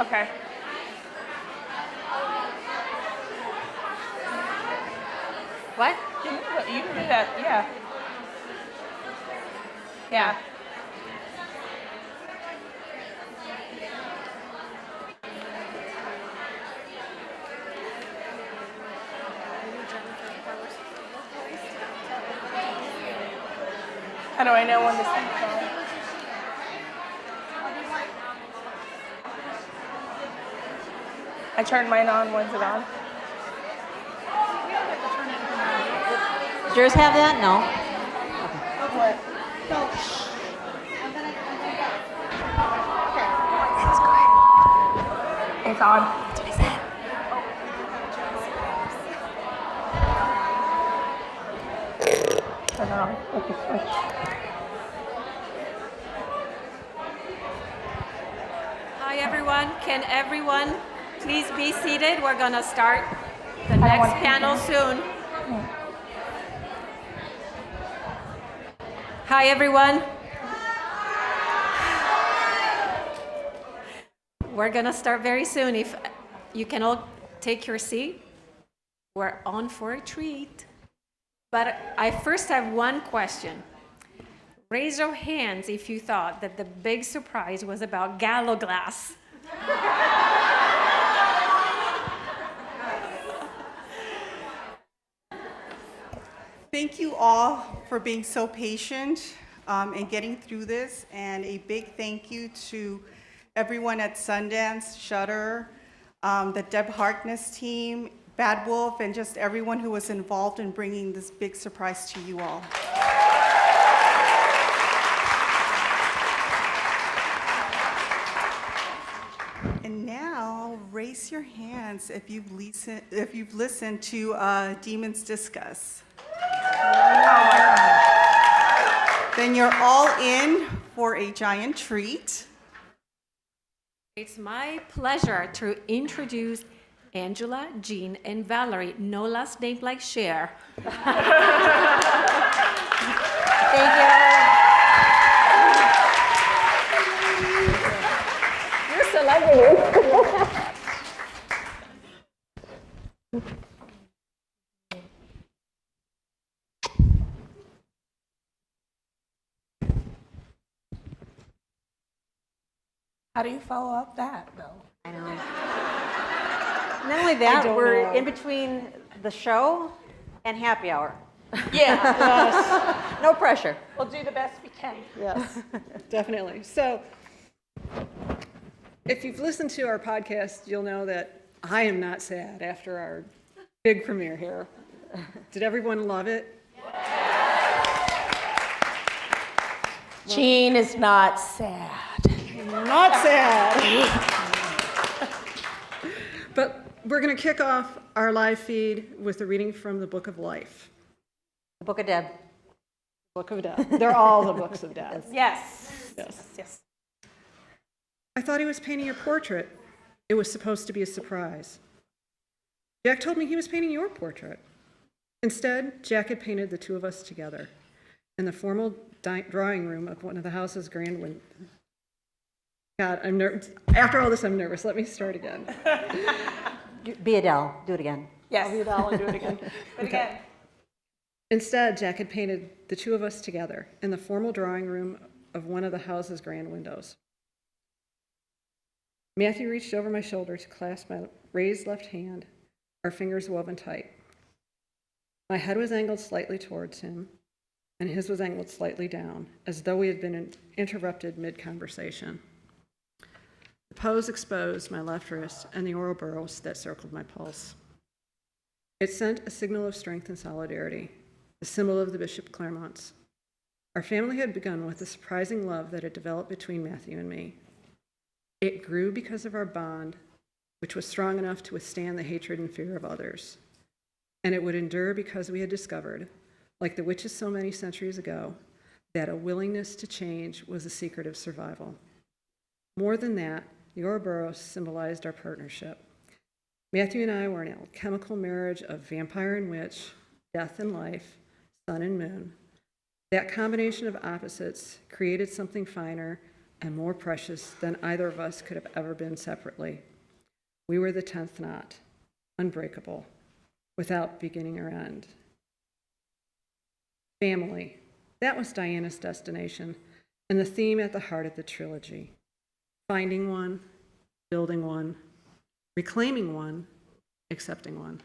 Okay. What? You can do that, yeah. Yeah. How do I know when to sing from? I turned mine on. When's it on? Does yours have that? No. What? It's on. That's what he said. Turn it on. Flip the switch. Hi, everyone. Can everyone please be seated? We're going to start the next panel soon. Hi, everyone. We're going to start very soon. If you can all take your seat, we're on for a treat. But I first have one question. Raise your hands if you thought that the big surprise was about Gallo Glass. Thank you all for being so patient and getting through this. And a big thank you to everyone at Sundance, Shudder, the Deb Harkness team, Bad Wolf, and just everyone who was involved in bringing this big surprise to you all. And now, raise your hands if you've listened to Demons Discuss. Then you're all in for a giant treat. It's my pleasure to introduce Angela, Jean, and Valerie, no last name like Cher. Thank you. You're celebrities. How do you follow up that, though? I know. Not only that, we're in between the show and happy hour. Yeah. Yes, No pressure. We'll do the best we can. yes, definitely. So, if you've listened to our podcast, you'll know that I am not sad after our big premiere here. Did everyone love it? Jean is not sad. Not sad. But we're going to kick off our live feed with a reading from the Book of Life. The Book of Deb. Book of Death. They're all the books of death. Yes. Yes. Yes. I thought he was painting your portrait. It was supposed to be a surprise. Jack told me he was painting your portrait. Instead, Jack had painted the two of us together in the formal drawing room of one of the house's grand windows. God, I'm nervous. After all this, I'm nervous. Let me start again. Be Adele. Do it again. Yes. I'll be Adele and do it again. But again. Instead, Jack had painted the two of us together in the formal drawing room of one of the house's grand windows. Matthew reached over my shoulder to clasp my raised left hand, our fingers woven tight. My head was angled slightly towards him, and his was angled slightly down, as though we had been interrupted mid-conversation. The pose exposed my left wrist and the Ouroboros that circled my pulse. It sent a signal of strength and solidarity, the symbol of the Bishop Claremonts. Our family had begun with a surprising love that had developed between Matthew and me. It grew because of our bond, which was strong enough to withstand the hatred and fear of others. And it would endure because we had discovered, like the witches so many centuries ago, that a willingness to change was the secret of survival. More than that, the Ouroboros symbolized our partnership. Matthew and I were an alchemical marriage of vampire and witch, death and life, sun and moon. That combination of opposites created something finer, and more precious than either of us could have ever been separately. We were the 10th knot, unbreakable, without beginning or end. Family. That was Diana's destination, and the theme at the heart of the trilogy. Finding one, building one, reclaiming one, accepting one.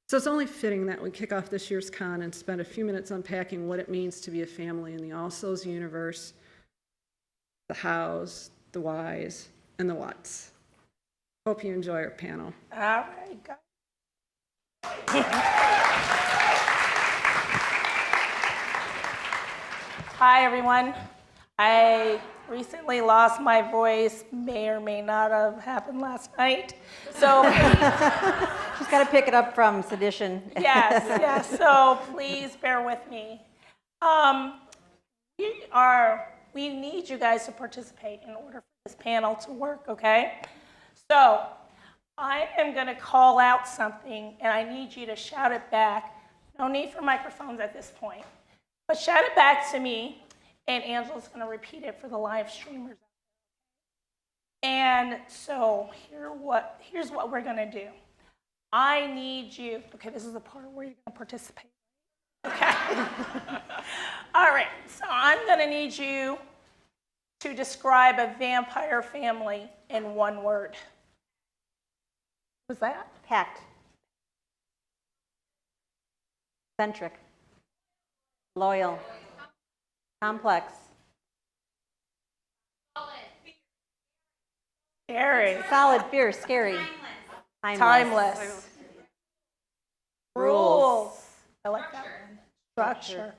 So it's only fitting that we kick off this year's con and spend a few minutes unpacking what it means to be a family in the All Souls universe, the hows, the whys, and the whats. Hope you enjoy our panel. All right, guys. Hi, everyone. I recently lost my voice, may or may not have happened last night. So She's got to pick it up from sedition. yes, so please bear with me. We need you guys to participate in order for this panel to work, okay? So I am going to call out something, and I need you to shout it back. No need for microphones at this point. But shout it back to me, and Angela's going to repeat it for the live streamers. And so here's what we're going to do. I need you, okay, this is the part where you're going to participate. Okay. All right, so I'm going to need you to describe a vampire family in one word. What's that? Packed. Centric. Loyal. Complex. Scary. Solid, fierce, scary. Timeless. Rules. I like that one. Structure.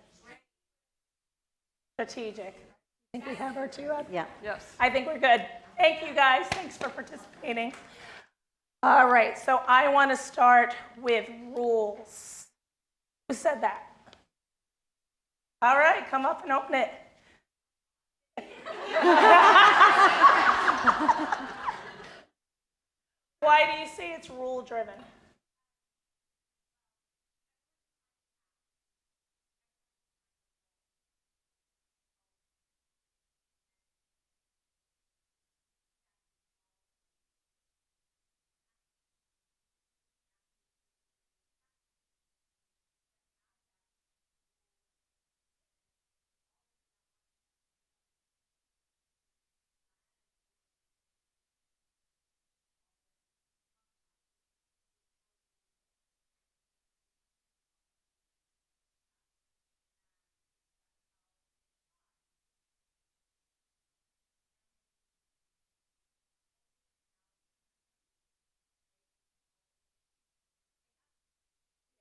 Strategic. I think we have our two. Yeah. Yes. I think we're good. Thank you, guys. Thanks for participating. All right, so I want to start with rules. Who said that? All right, come up and open it. Why do you say it's rule-driven?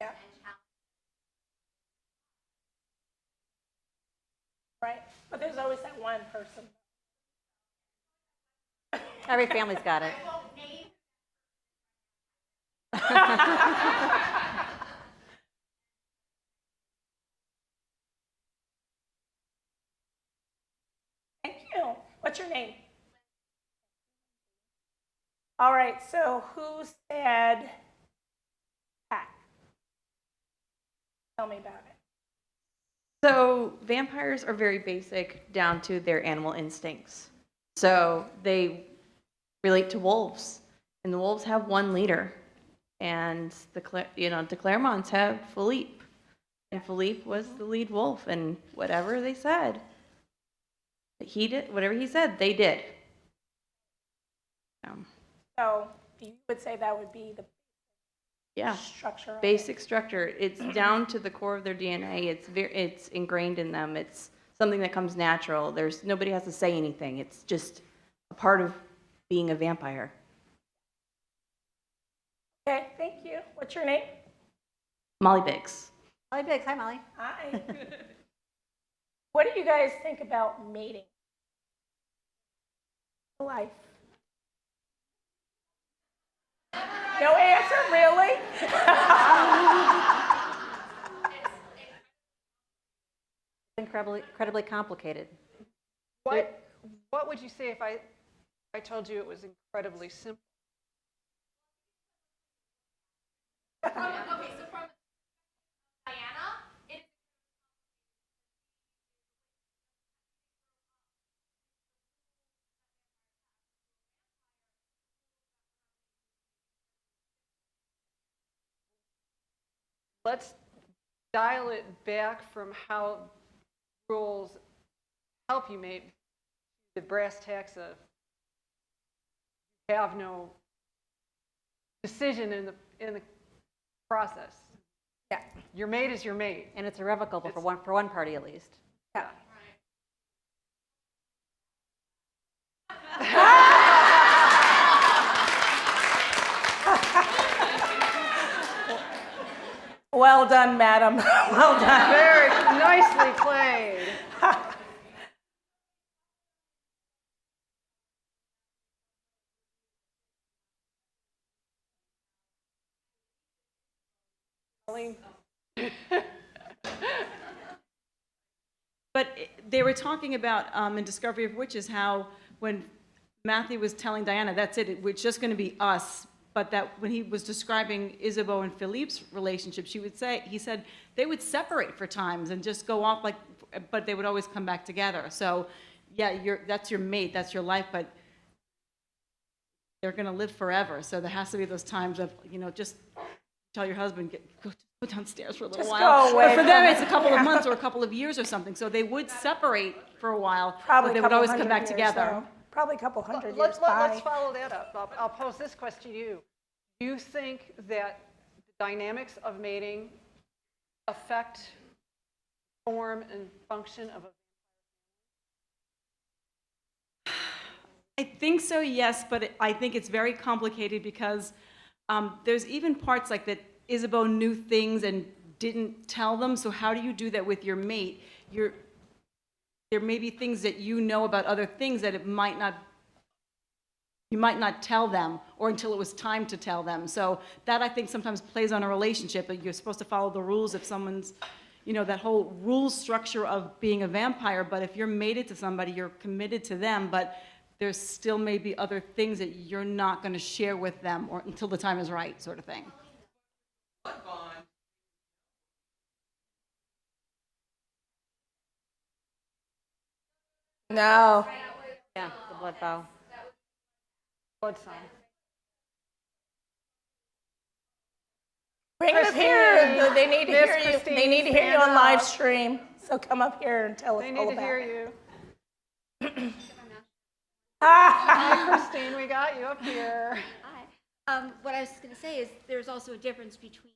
Yeah. Right, but there's always that one person. Every family's got it. Thank you. What's your name? All right, so who said pack? Tell me about it. So vampires are very basic down to their animal instincts. So they relate to wolves, and the wolves have one leader, and the Claremonts have Philippe, and Philippe was the lead wolf, and whatever they said, he did. Whatever he said, they did. So you would say that would be the structure of Basic structure. It's down to the core of their DNA. It's ingrained in them. It's something that comes natural. Nobody has to say anything. It's just a part of being a vampire. Okay, thank you. What's your name? Molly Biggs. Molly Biggs. Hi, Molly. Hi. What do you guys think about mating? Life. No answer, really? Incredibly complicated. What would you say if I told you it was incredibly simple? Okay, so from Diana, let's dial it back from how rules help you mate the brass tacks of have no decision in the process. Yeah. Your mate is your mate. And it's irrevocable for one party at least. Yeah. Well done, madam. Well done. Very nicely played. Colleen? But they were talking about in Discovery of Witches how when Matthew was telling Diana, that's it, it's just going to be us. But that when he was describing Isabeau and Philippe's relationship, he said they would separate for times and just go off but they would always come back together. So yeah, that's your mate, that's your life, but they're going to live forever. So there has to be those times of, just tell your husband, go downstairs for a little Just while. go away But for them, from it's a couple of months or a couple of years or something. So they would separate for a while, Probably but they a would couple always come hundred back years, together. though. Probably a couple hundred years. Let's Bye. follow that up. I'll pose this question to you. Do you think that the dynamics of mating affect form and function of a I think so, yes, but I think it's very complicated because there's even parts like that Isabeau knew things and didn't tell them. So how do you do that with your mate? There may be things that you know about other things that you might not tell them or until it was time to tell them. So that I think sometimes plays on a relationship. You're supposed to follow the rules if someone's, that whole rule structure of being a vampire. But if you're mated to somebody, you're committed to them, but there's still maybe other things that you're not going to share with them or until the time is right, sort of thing. No. Yeah, the blood vow. blood sign? Bring them up here. They need to Miss hear you. They Christine, need to hear you stand on live up. stream. So come up here and tell us They all need to about hear it. you. Hi, Christine, we got you up here. Hi. What I was going to say is there's also a difference between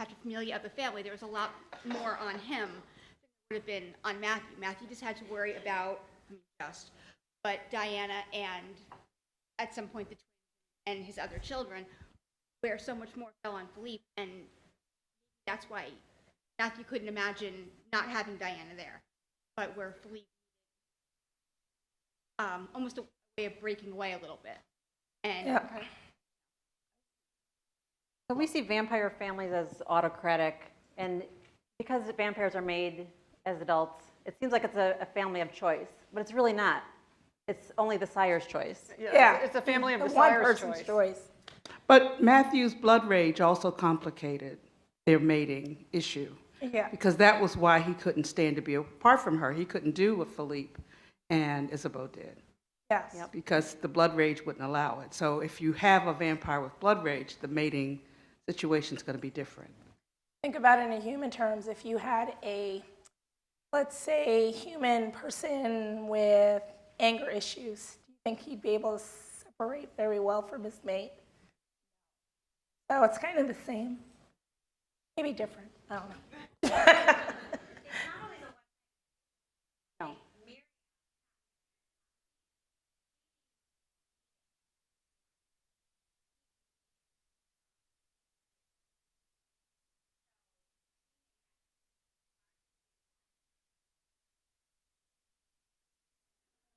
paterfamilias of the family. There was a lot more on him than would have been on Matthew. Matthew just had to worry about but Diana and at some point the twins and his other children, where so much more fell on Philippe, and that's why Matthew couldn't imagine not having Diana there, but where Philippe almost a way of breaking away a little bit. And Yeah. So we see vampire families as autocratic, and because vampires are made as adults, it seems like it's a family of choice, but it's really not. It's only the sire's choice. Yeah. It's a family of the one sire's person's choice. choice. But Matthew's blood rage also complicated their mating issue. Yeah. Because that was why he couldn't stand to be apart from her. He couldn't do what Philippe and Isabeau did. Yes. Because the blood rage wouldn't allow it. So if you have a vampire with blood rage, the mating situation is going to be different. Think about it in human terms. If you had let's say, human person with anger issues, do you think he'd be able to separate very well from his mate? So it's kind of the same. Maybe different. I don't know. No.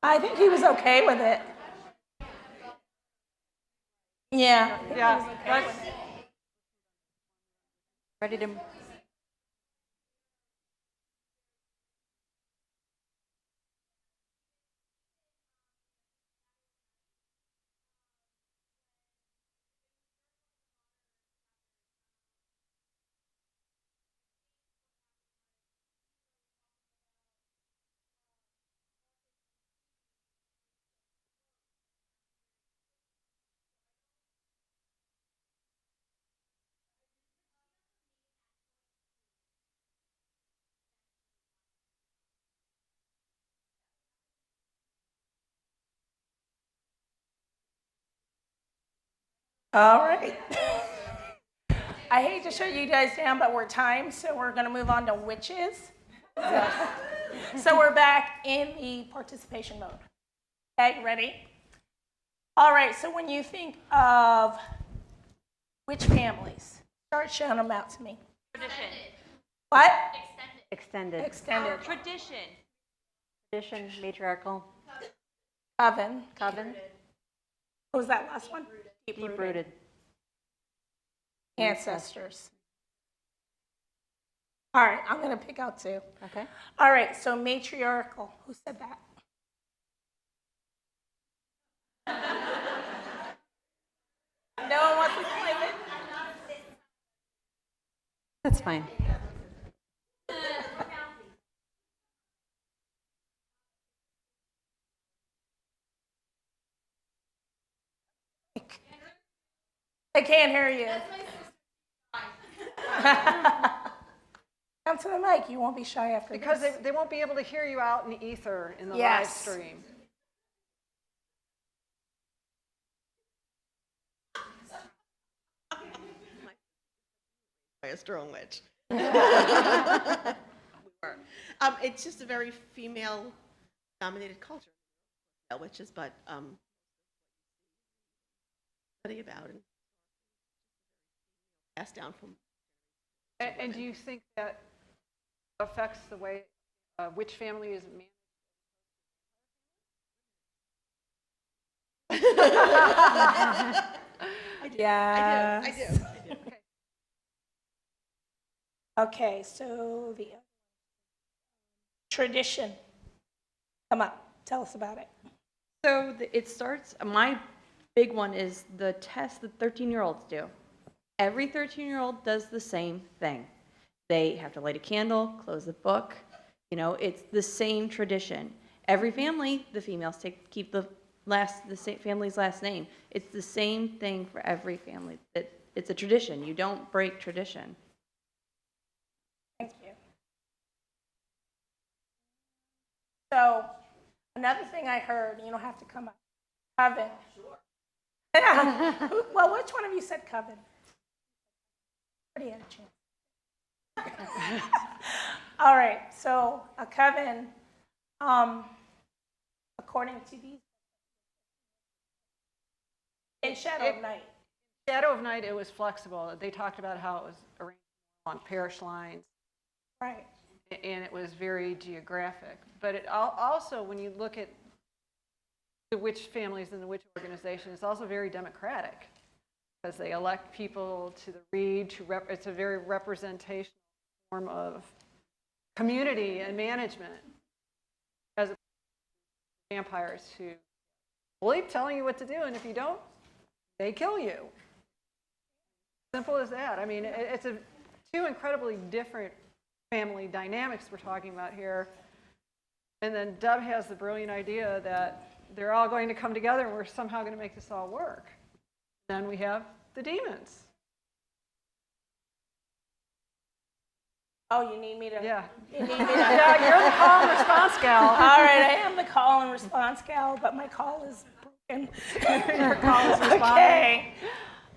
I think he was okay with it. Yeah. Yeah, that's, Ready to All right. I hate to shut you guys down, but we're timed, so we're going to move on to witches. So we're back in the participation mode. Okay, ready? All right, so when you think of witch families, start showing them out to me. Tradition. What? Extended. Extended. Tradition. Tradition, matriarchal, Coven. coven, What was that last one? deep-rooted. Ancestors. All right, I'm going to pick out two. Okay. All right, so matriarchal. Who said that? No one wants to claim it? That's fine. I can't hear you. Come to the mic. You won't be shy after Because this. they won't be able to hear you out in the ether in the live Yes. stream. By a strong witch. It's just a very female-dominated culture, witches, but study about and passed down from. And do you think that affects the way which family is managed? Yes. I do. Okay, so the tradition. Come on, tell us about it. So it starts, my big one is the test that 13-year-olds do. Every 13-year-old does the same thing. They have to light a candle, close the book. You know, it's the same tradition. Every family, the females keep the family's last name. It's the same thing for every family. It's a tradition. You don't break tradition. Thank you. So, another thing I heard, you don't have to come up. Coven. Sure. Well, which one of you said coven? Already had a chance. All right, so a coven, according to these, in Shadow of Night. Shadow of Night, it was flexible. They talked about how it was arranged on parish lines. Right. And it was very geographic. But it also, when you look at the witch families and the witch organization, it's also very democratic because they elect people to the reed. It's a very representational form of community and management as opposed to vampires who believe telling you what to do, and if you don't, they kill you. Simple as that. I mean, it's two incredibly different family dynamics we're talking about here. And then Deb has the brilliant idea that they're all going to come together and we're somehow going to make this all work. Then we have the demons. Oh, you need me to? Yeah. You need me to? Yeah, you're the call and response gal. All right, I am the call and response gal, but my call is broken. Your call is responding. Okay.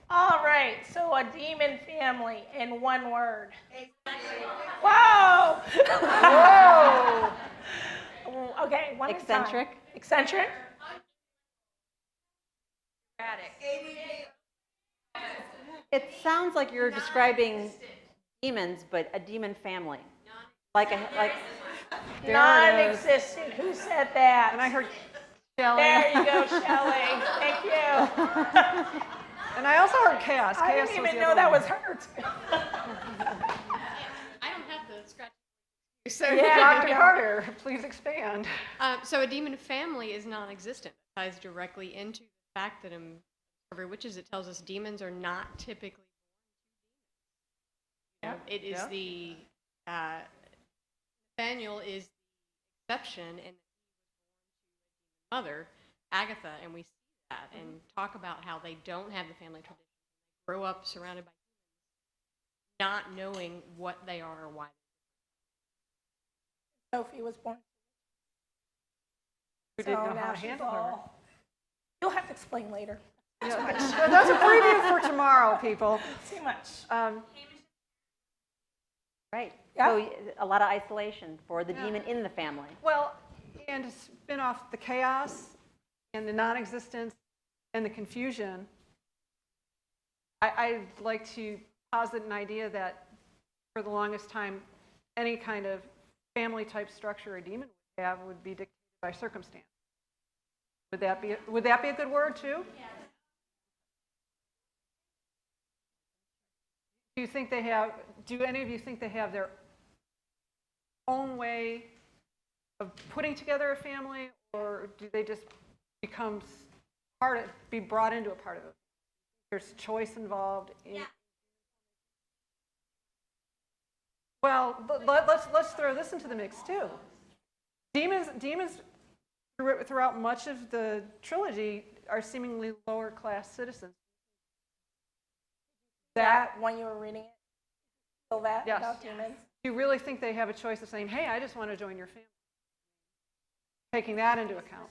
All right, so a demon family in one word. Wow. Whoa. Okay, one at a time. Eccentric. Eccentric? It sounds like you're describing demons, but a demon family. Like there it is. Non-existent. Who said that? And I heard Shelley. There you go, Shelley. Thank you. And I also heard chaos. I Chaos didn't was even the know other that one. was her. I don't have the scratch. So Yeah. Dr. Carter, please expand. So a demon family is non-existent. It ties directly into the fact that in Discovery Witches, it tells us demons are not typically born. It is the Nathaniel is the exception, and mother Agatha, and we see that and talk about how they don't have the family tradition. They grow up surrounded by demons, not knowing what they are or why. Sophie was born. Who didn't know now how to she's handle her. all- You'll have to explain later. That's a preview for tomorrow, people. Too much. Right. Yeah. So a lot of isolation for the demon in the family. Well, and to spin off the chaos and the non-existence and the confusion, I'd like to posit an idea that for the longest time, any kind of family-type structure a demon would have would be dictated by circumstance. Would that be a good word too? Yeah. Do any of you think they have their own way of putting together a family, or do they just be brought into a part of it? There's choice involved. Well, let's throw this into the mix too. Demons throughout much of the trilogy are seemingly lower class citizens. That when you were reading it, feel that Yes. about demons? Do you really think they have a choice of saying, hey, I just want to join your family? Taking that into account.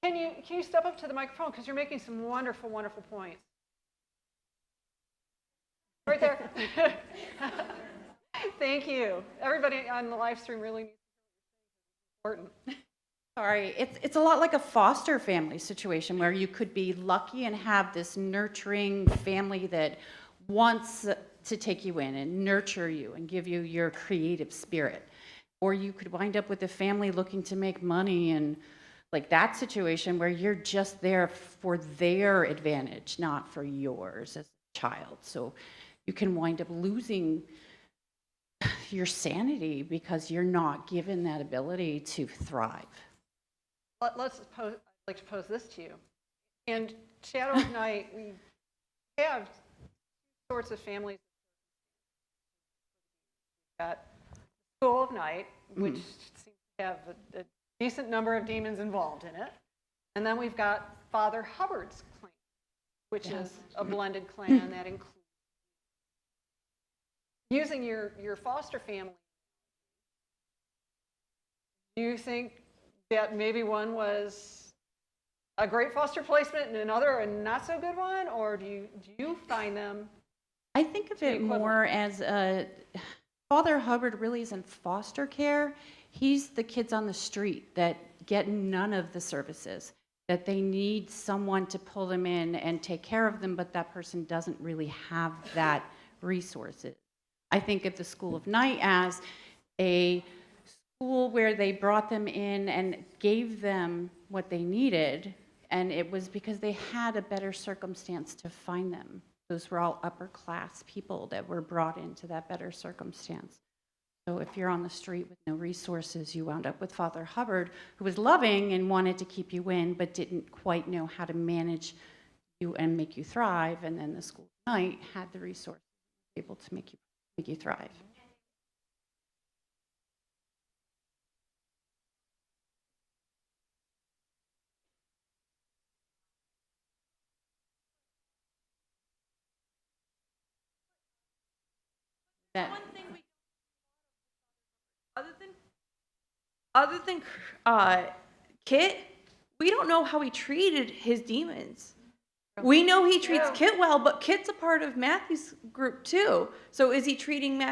Can you step up to the microphone, because you're making some wonderful, wonderful points. Right there. Thank you. Everybody on the live stream really needs to be important. Sorry, it's a lot like a foster family situation where you could be lucky and have this nurturing family that wants to take you in and nurture you and give you your creative spirit. Or you could wind up with a family looking to make money, and like that situation where you're just there for their advantage, not for yours as a child. So you can wind up losing your sanity because you're not given that ability to thrive. I'd like to pose this to you. In Shadow of Night, we have two sorts of families. We've got School of Night, which seems to have a decent number of demons involved in it. And then we've got Father Hubbard's clan, which is a blended clan that includes using your foster family. Do you think that maybe one was a great foster placement and another a not so good one, or do you find them? I think of it more as Father Hubbard really is in foster care. He's the kids on the street that get none of the services, that they need someone to pull them in and take care of them, but that person doesn't really have that resources. I think of the School of Night as a school where they brought them in and gave them what they needed, and it was because they had a better circumstance to find them. Those were all upper class people that were brought into that better circumstance. So if you're on the street with no resources, you wound up with Father Hubbard, who was loving and wanted to keep you in, but didn't quite know how to manage you and make you thrive. And then the School of Night had the resources able to make you thrive. That, One thing other than Kit, we don't know how he treated his demons. We know he treats Kit well, but Kit's a part of Matthew's group too. So is he treating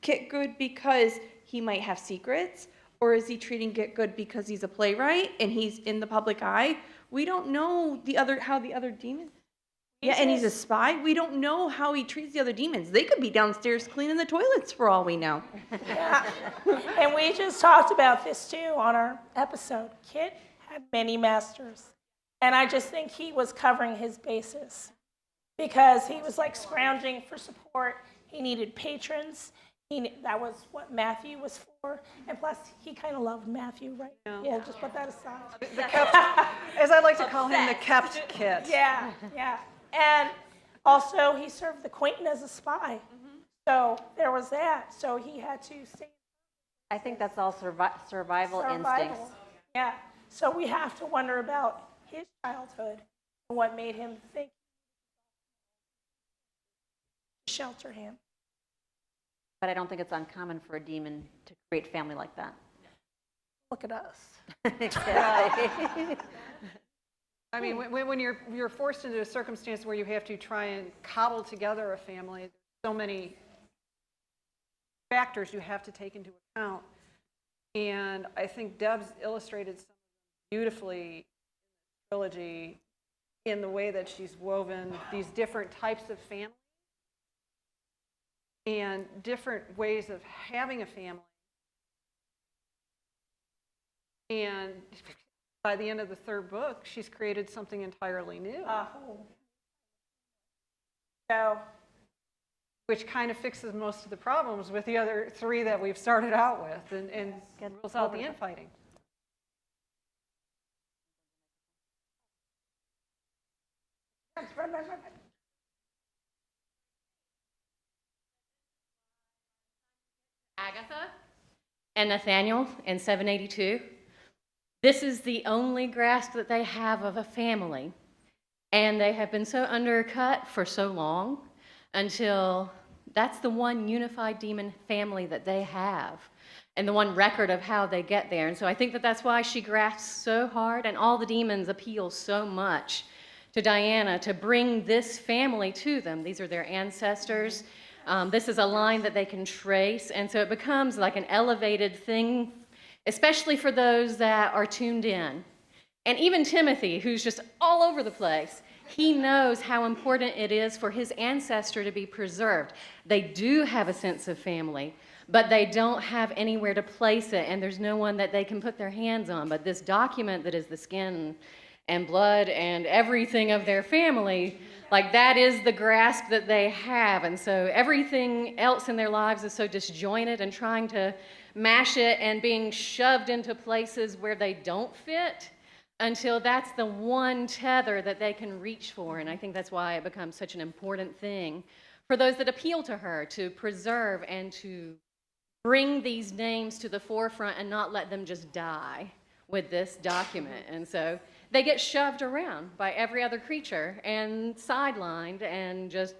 Kit good because he might have secrets? Or is he treating Kit good because he's a playwright and he's in the public eye? We don't know how the other demons... Yeah, and he's a spy. We don't know how he treats the other demons. They could be downstairs cleaning the toilets for all we know. Yeah. And we just talked about this too on our episode. Kit had many masters. And I just think he was covering his bases because he was like scrounging for support. He needed patrons. That was what Matthew was for. And plus, he kind of loved Matthew, right? Yeah. We'll just put that aside. As I like to call him, the kept Kit. Yeah, yeah. And also, he served the Queen as a spy. So there was that. So he had to stay. I think that's all survival instincts. Yeah. So we have to wonder about his childhood and what made him think shelter him. But I don't think it's uncommon for a demon to create family like that. Look at us. Exactly. I mean, when you're forced into a circumstance where you have to try and cobble together a family, there's so many factors you have to take into account. And I think Deb's illustrated some beautifully in the trilogy in the way that she's woven these different types of families and different ways of having a family. And by the end of the third book, she's created something entirely new, So, which kind of fixes most of the problems with the other three that we've started out with and rules out the infighting. Agatha and Nathaniel in 782. This is the only grasp that they have of a family. And they have been so undercut for so long until that's the one unified demon family that they have and the one record of how they get there. And so I think that that's why she grasps so hard and all the demons appeal so much to Diana to bring this family to them. These are their ancestors. This is a line that they can trace. And so it becomes like an elevated thing, especially for those that are tuned in. And even Timothy, who's just all over the place, he knows how important it is for his ancestor to be preserved. They do have a sense of family, but they don't have anywhere to place it, and there's no one that they can put their hands on. But this document that is the skin and blood and everything of their family, like that is the grasp that they have. And so everything else in their lives is so disjointed and trying to mash it and being shoved into places where they don't fit until that's the one tether that they can reach for. And I think that's why it becomes such an important thing for those that appeal to her to preserve and to bring these names to the forefront and not let them just die with this document. And so they get shoved around by every other creature and sidelined and just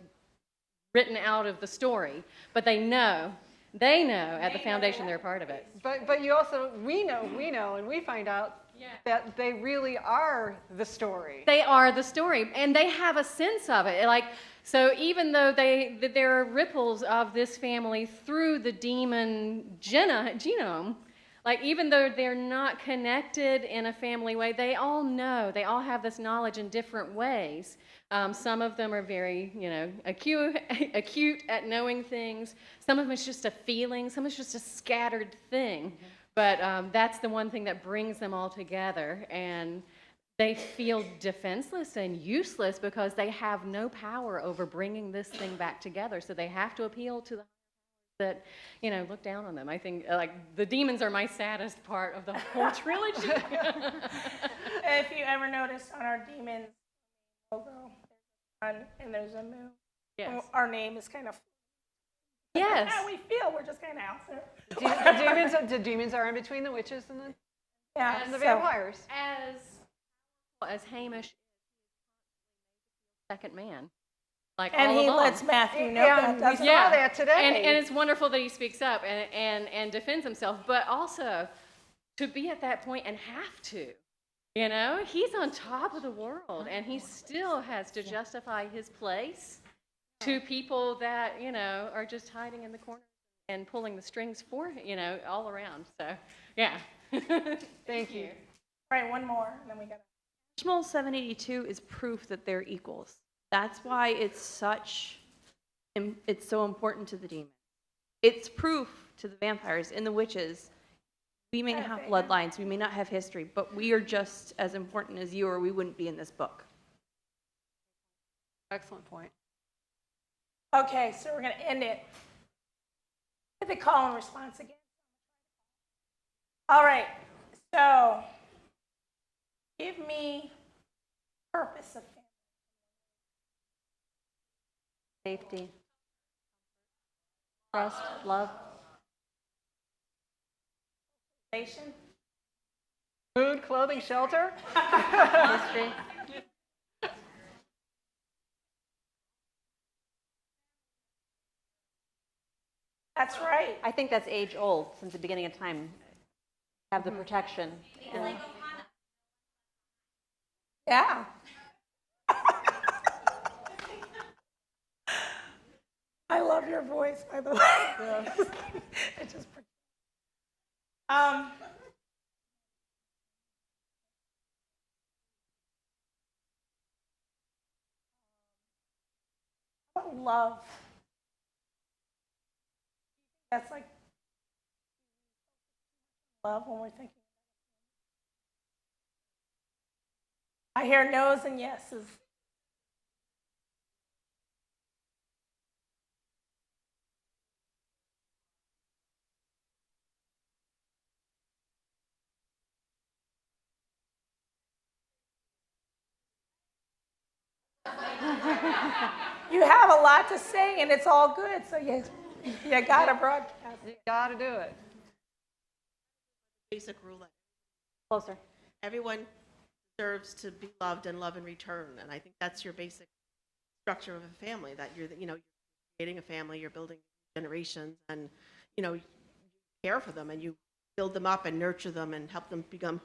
written out of the story. But they know at the foundation they're part of it. But you also, we know, and we find out that they really are the story. They are the story, and they have a sense of it. Like, so even though there are ripples of this family through the demon genome, like even though they're not connected in a family way, they all know, they all have this knowledge in different ways. Some of them are very, acute at knowing things. Some of them is just a feeling. Some is just a scattered thing. Mm-hmm. But that's the one thing that brings them all together. And they feel defenseless and useless because they have no power over bringing this thing back together. So they have to appeal to the that, look down on them. I think, the demons are my saddest part of the whole trilogy. if you ever notice on our demons logo, there's a sun and there's a moon. Yes. Our name is kind of. Yes. That's how we feel. We're just kind of out there. The demons are in between the witches and the so, vampires. As Hamish is second man. And all he along. lets Matthew know Yeah, that. we saw that today. And it's wonderful that he speaks up and defends himself, but also to be at that point and have to. He's on top of the world, and he still has to justify his place to people that, are just hiding in the corner and pulling the strings for, all around. So, yeah. Thank you. All right, one more, and then we got to. Original 782 is proof that they're equals. That's why it's so important to the demons. It's proof to the vampires and the witches. We may not have bloodlines, we may not have history, but we are just as important as you, or we wouldn't be in this book. Excellent point. Okay, so we're going to end it with a call and response again. All right, so give me purpose of family. Safety, trust, love, food, clothing, shelter. history. That's right. I think that's age old since the beginning of time. Have the protection. And Yeah. I love your voice, by the way. It just. Love. That's like love when we're thinking. I hear no's and yeses. You have a lot to say, and it's all good, so you got to broadcast. You got to do it. Basic rule that closer. everyone deserves to be loved and love in return, and I think that's your basic structure of a family. That you're creating a family, you're building generations, and you care for them and you build them up and nurture them and help them become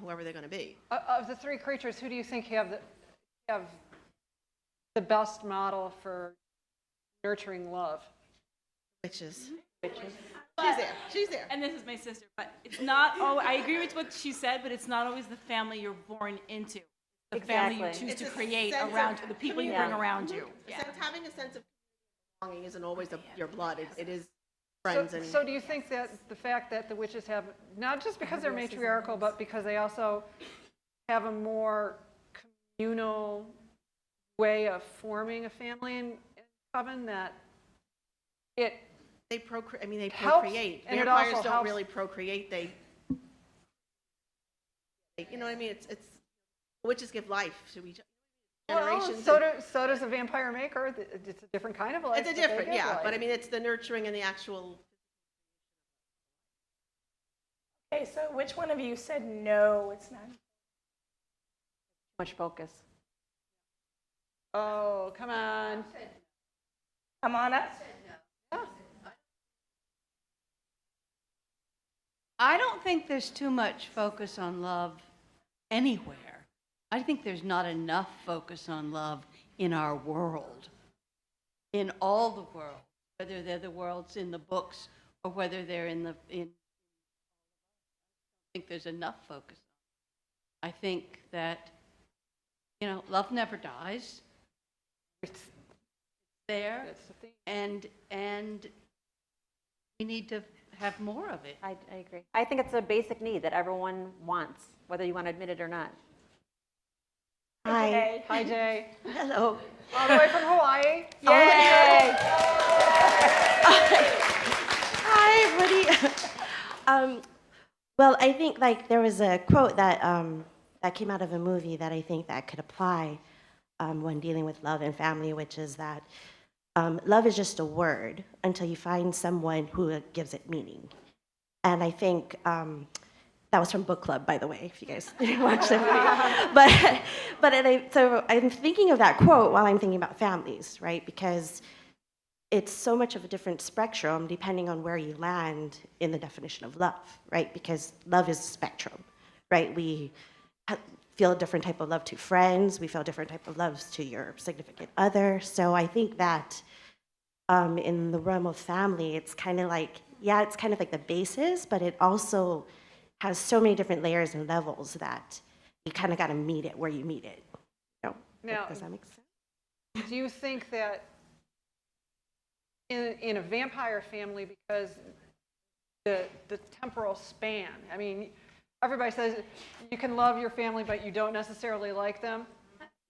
whoever they're going to be. Of the three creatures, who do you think have the best model for nurturing love? Witches. She's there. And this is my sister. But it's not, I agree with what she said, but it's not always the family you're born into. The family you choose to create around the people you bring around you. Yeah. Having a sense of belonging isn't always your blood. It is friends. So do you think that the fact that the witches have, not just because they're matriarchal, but because they also have a more communal way of forming a family in Coven, that they procreate. I mean, they helps, procreate. and Vampires it also don't helps. really procreate. They you know what I mean? It's witches give life to each generations. Well, so does a vampire maker. It's a different kind of life. It's a different, but I mean, it's the nurturing and the actual. Okay, so which one of you said no, it's not? Much focus. Oh, come on. Come on up. I don't think there's too much focus on love anywhere. I think there's not enough focus on love in our world, in all the worlds, whether they're the worlds in the books or whether they're in. I think there's enough focus. I think that, love never dies. It's there, and we need to have more of it. I agree. I think it's a basic need that everyone wants, whether you want to admit it or not. Hi. Hi, Jay. Hello. All the way from Hawaii. Yay! Hi, everybody. Well, I think there was a quote that came out of a movie that I think that could apply when dealing with love and family, which is that love is just a word until you find someone who gives it meaning. And I think that was from Book Club, by the way, if you guys didn't watch the movie. So I'm thinking of that quote while I'm thinking about families, right? Because it's so much of a different spectrum depending on where you land in the definition of love, right? Because love is a spectrum, right? We feel a different type of love to friends. We feel a different type of loves to your significant other. So I think that in the realm of family, it's kind of like, it's kind of like the basis, but it also has so many different layers and levels that you kind of got to meet it where you meet it. Now, does that make sense? Do you think that in a vampire family, because the temporal span, I mean, everybody says you can love your family, but you don't necessarily like them.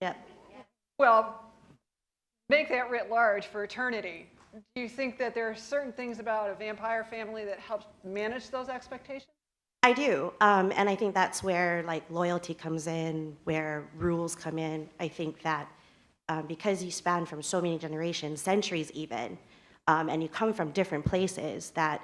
Yep. Well, make that writ large for eternity. Do you think that there are certain things about a vampire family that helps manage those expectations? I do, and I think that's where loyalty comes in, where rules come in. I think that because you span from so many generations, centuries even, and you come from different places, that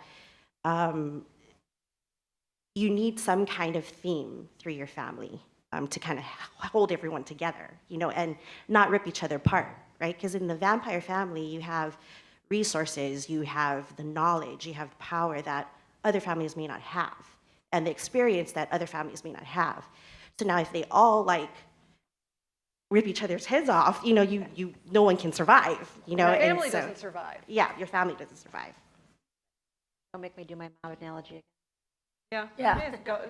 you need some kind of theme through your family to kind of hold everyone together, and not rip each other apart, right? Because in the vampire family, you have resources, you have the knowledge, you have the power that other families may not have, and the experience that other families may not have. So now if they all like rip each other's heads off, no one can survive, Your and family so- doesn't survive. Yeah, your family doesn't survive. Don't make me do my mom analogy again. Yeah. Yeah. Go.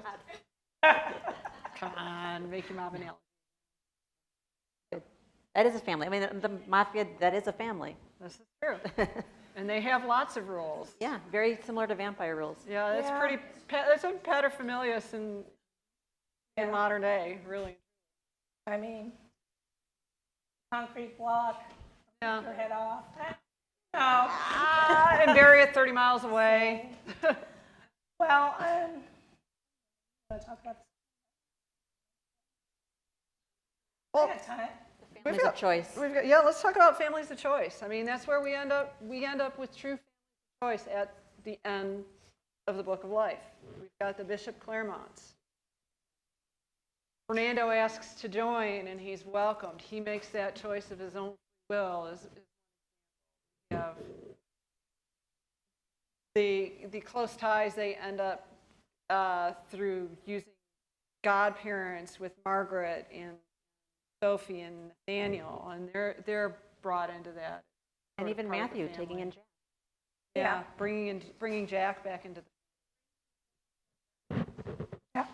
Come on, make your mom an analogy. That is a family. I mean, the mafia, that is a family. This is true. And they have lots of rules. Yeah, very similar to vampire rules. Yeah, it's Yeah. pretty, it's a paterfamilias in modern day, really. I mean, concrete block, Yeah. your head off. No. And bury it 30 miles away. Well, want to talk about this? Well, I got time. Families of choice. Yeah, let's talk about families of choice. I mean, that's where we end up with true families of choice at the end of the Book of Life. We've got the Bishop Claremonts. Fernando asks to join, and he's welcomed. He makes that choice of his own free will. We have the close ties they end up through using godparents with Margaret and Sophie and Nathaniel, and they're brought into that. And even part of the Matthew family. taking in Jack. Yeah, bringing Jack back into the. Yeah.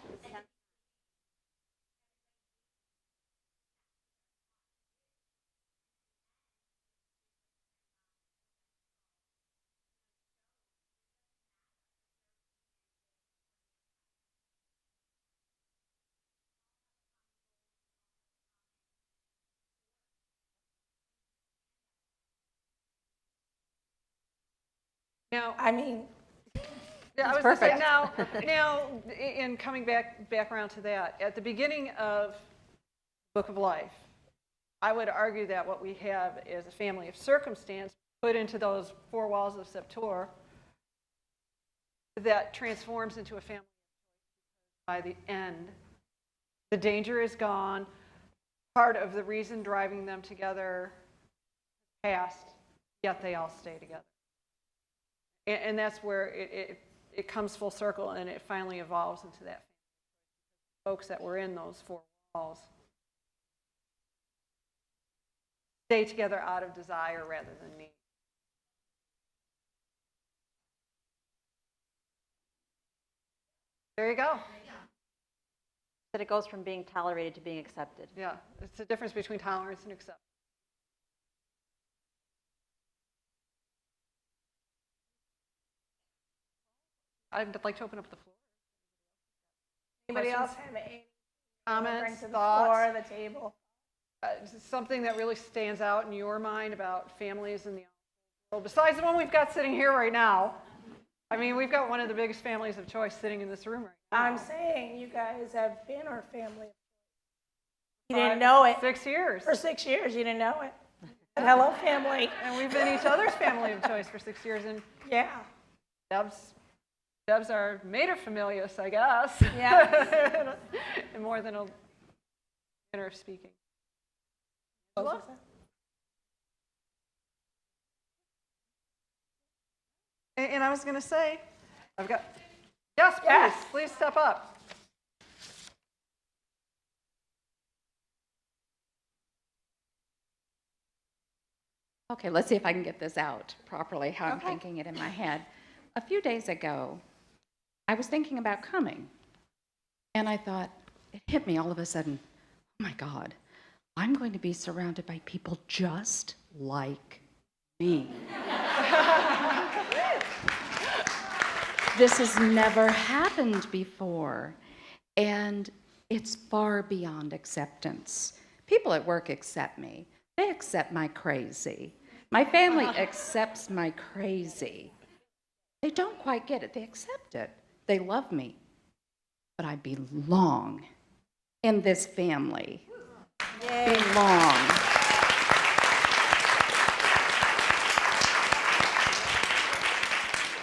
Now, I mean, yeah, I was going to say now, in coming back around to that, at the beginning of Book of Life, I would argue that what we have is a family of circumstance put into those four walls of Septor that transforms into a family. By the end, the danger is gone. Part of the reason driving them together passed, yet they all stay together. And that's where it comes full circle, and it finally evolves into that family. Folks that were in those four walls stay together out of desire rather than need. There you go. That it goes from being tolerated to being accepted. Yeah, it's the difference between tolerance and acceptance. I'd like to open up the floor. anybody else Questions? have any Comments, bring to the thoughts? floor, the table? Something that really stands out in your mind about families in the world, besides the one we've got sitting here right now. I mean, we've got one of the biggest families of choice sitting in this room right now. I'm saying you guys have been our family. You didn't know it. 6 years. For 6 years, you didn't know it. Hello, family. And we've been each other's family of choice for 6 years. And Yeah. Deb's our materfamilias, I guess. Yeah. And more than a manner of speaking. And I was going to say, I've got, yes, please step up. Okay, let's see if I can get this out properly, how I'm thinking it in my head. A few days ago, I was thinking about coming, and I thought, it hit me all of a sudden, oh my God, I'm going to be surrounded by people just like me. This has never happened before, and it's far beyond acceptance. People at work accept me. They accept my crazy. My family accepts my crazy. They don't quite get it. They accept it. They love me. But I belong in this family. Yay. Belong.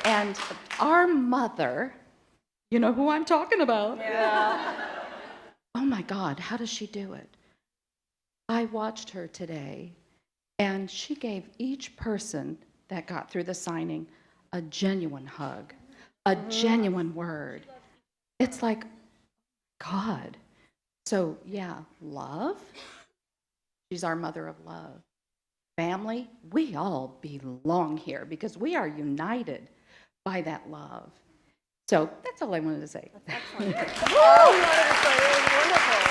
And our mother, you know who I'm talking about? Yeah. Oh my God, how does she do it? I watched her today, and she gave each person that got through the signing a genuine hug, a genuine word. It's like, God. So, yeah, love. She's our mother of love. Family, we all belong here because we are united by that love. So that's all I wanted to say. Excellent. Oh, you wanted to say it was wonderful.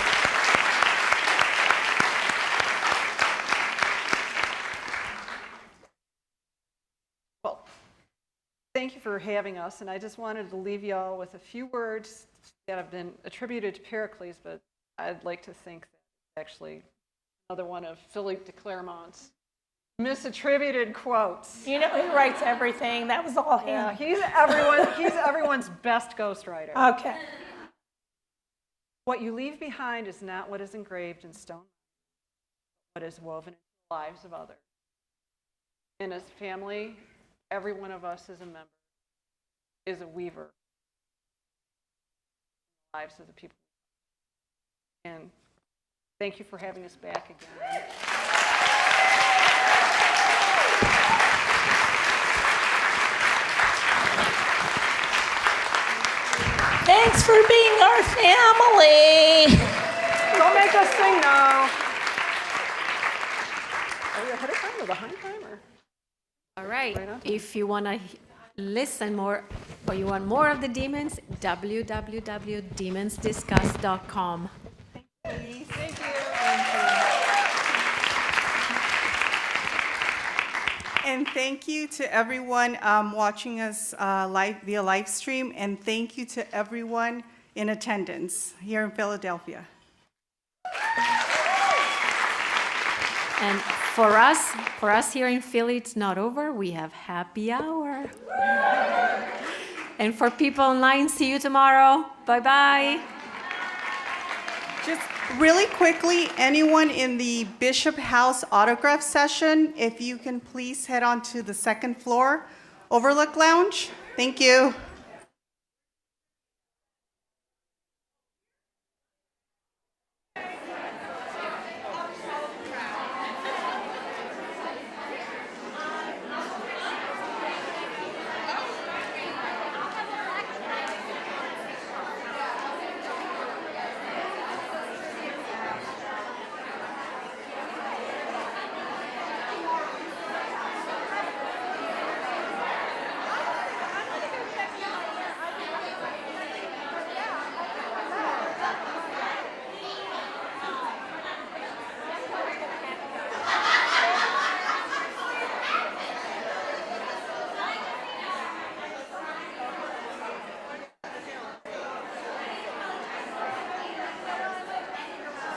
Well, thank you for having us, and I just wanted to leave you all with a few words that have been attributed to Pericles, but I'd like to think that actually another one of Philippe de Clermont's misattributed quotes. You know, he writes everything. That was all him. Yeah, he's everyone's best ghostwriter. Okay. What you leave behind is not what is engraved in stone, but what is woven into the lives of others. And as a family, every one of us as a member is a weaver in the lives of the people. And thank you for having us back again. Thanks for being our family. Don't make us sing now. Are we ahead of time or behind time? All right. If you want to listen more or you want more of the demons, www.demonsdiscuss.com. Thank you. And thank you to everyone watching us live via live stream, and thank you to everyone in attendance here in Philadelphia. And for us here in Philly, it's not over. We have happy hour. And for people online, see you tomorrow. Bye-bye. Just really quickly, anyone in the Bishop House autograph session, if you can please head on to the second floor overlook lounge. Thank you.